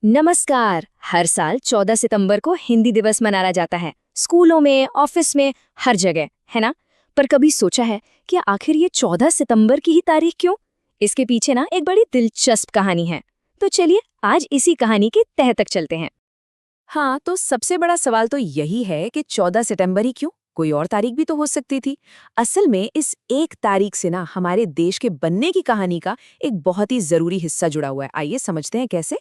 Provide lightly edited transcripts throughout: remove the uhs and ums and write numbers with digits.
नमस्कार। हर साल 14 सितंबर को हिंदी दिवस मनाया जाता है, स्कूलों में, ऑफिस में, हर जगह, है ना। पर कभी सोचा है कि आखिर ये 14 सितंबर की ही तारीख क्यों? इसके पीछे ना एक बड़ी दिलचस्प कहानी है। तो चलिए आज इसी कहानी के तह तक चलते हैं। हाँ, तो सबसे बड़ा सवाल तो यही है कि 14 सितंबर ही क्यों? कोई और तारीख भी तो हो सकती थी। असल में इस एक तारीख से ना हमारे देश के बनने की कहानी का एक बहुत ही जरूरी हिस्सा जुड़ा हुआ है। आइए समझते हैं कैसे।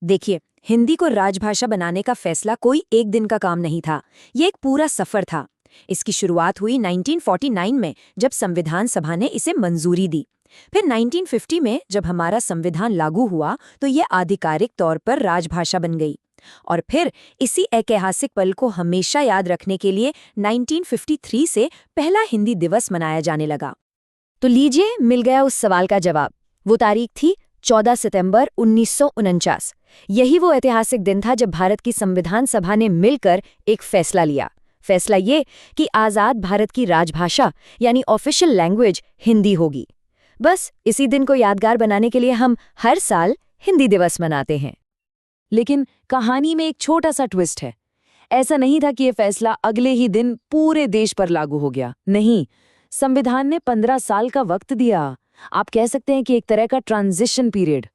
देखिए, हिंदी को राजभाषा बनाने का फैसला कोई एक दिन का काम नहीं था। ये एक पूरा सफर था। इसकी शुरुआत हुई 1949 में, जब संविधान सभा ने इसे मंजूरी दी। फिर 1950 में जब हमारा संविधान लागू हुआ तो ये आधिकारिक तौर पर राजभाषा बन गई। और फिर इसी ऐतिहासिक पल को हमेशा याद रखने के लिए 1953 से पहला हिंदी दिवस मनाया जाने लगा। तो लीजिए, मिल गया उस सवाल का जवाब। वो तारीख थी 14 सितंबर 1949। यही वो ऐतिहासिक दिन था जब भारत की संविधान सभा ने मिलकर एक फैसला लिया। फैसला ये कि आज़ाद भारत की राजभाषा यानी ऑफिशियल लैंग्वेज हिंदी होगी। बस इसी दिन को यादगार बनाने के लिए हम हर साल हिंदी दिवस मनाते हैं। लेकिन कहानी में एक छोटा सा ट्विस्ट है। ऐसा नहीं था कि ये फैसला अगले ही दिन पूरे देश पर लागू हो गया। नहीं, संविधान ने 15 साल का वक्त दिया। आप कह सकते हैं कि एक तरह का ट्रांजिशन पीरियड।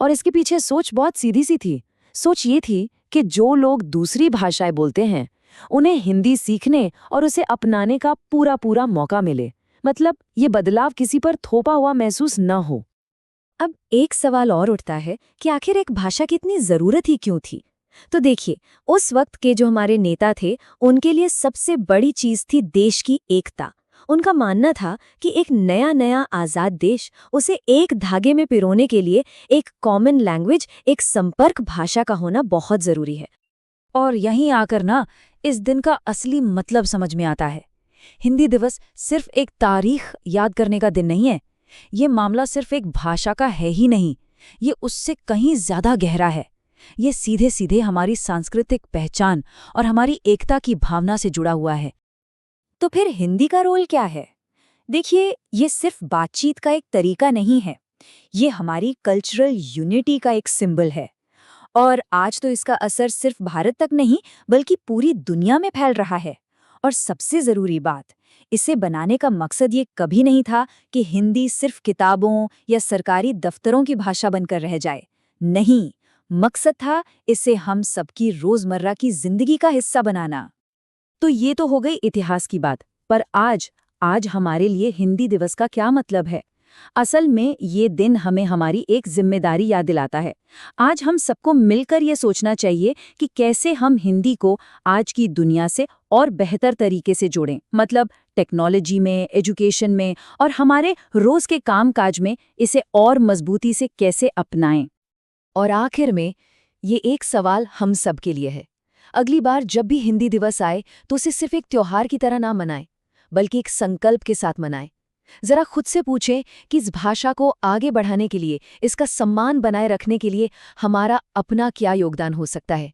और इसके पीछे सोच बहुत सीधी सी थी। सोच ये थी कि जो लोग दूसरी भाषाएं बोलते हैं उन्हें हिंदी सीखने और उसे अपनाने का पूरा पूरा मौका मिले। मतलब ये बदलाव किसी पर थोपा हुआ महसूस न हो। अब एक सवाल और उठता है कि आखिर एक भाषा की इतनी जरूरत ही क्यों थी? तो देखिए, उस वक्त के जो हमारे नेता थे, उनके लिए सबसे बड़ी चीज थी देश की एकता। उनका मानना था कि एक नया नया आजाद देश, उसे एक धागे में पिरोने के लिए एक कॉमन लैंग्वेज, एक संपर्क भाषा का होना बहुत जरूरी है। और यहीं आकर ना इस दिन का असली मतलब समझ में आता है। हिंदी दिवस सिर्फ एक तारीख याद करने का दिन नहीं है। ये मामला सिर्फ एक भाषा का है ही नहीं, ये उससे कहीं ज्यादा गहरा है। ये सीधे सीधे हमारी सांस्कृतिक पहचान और हमारी एकता की भावना से जुड़ा हुआ है। तो फिर हिंदी का रोल क्या है? देखिए, ये सिर्फ बातचीत का एक तरीका नहीं है, ये हमारी कल्चरल यूनिटी का एक सिंबल है। और आज तो इसका असर सिर्फ भारत तक नहीं, बल्कि पूरी दुनिया में फैल रहा है। और सबसे जरूरी बात, इसे बनाने का मकसद ये कभी नहीं था कि हिंदी सिर्फ किताबों या सरकारी दफ्तरों की भाषा बनकर रह जाए। नहीं, मकसद था इसे हम सबकी रोजमर्रा की जिंदगी का हिस्सा बनाना। तो ये तो हो गई इतिहास की बात। पर आज आज हमारे लिए हिंदी दिवस का क्या मतलब है? असल में ये दिन हमें हमारी एक जिम्मेदारी याद दिलाता है। आज हम सबको मिलकर ये सोचना चाहिए कि कैसे हम हिंदी को आज की दुनिया से और बेहतर तरीके से जोड़ें। मतलब टेक्नोलॉजी में, एजुकेशन में और हमारे रोज के कामकाज में इसे और मजबूती से कैसे अपनाएं। और आखिर में ये एक सवाल हम सब के लिए है। अगली बार जब भी हिंदी दिवस आए तो उसे सिर्फ एक त्योहार की तरह ना मनाएं, बल्कि एक संकल्प के साथ मनाएं। जरा खुद से पूछें कि इस भाषा को आगे बढ़ाने के लिए, इसका सम्मान बनाए रखने के लिए हमारा अपना क्या योगदान हो सकता है।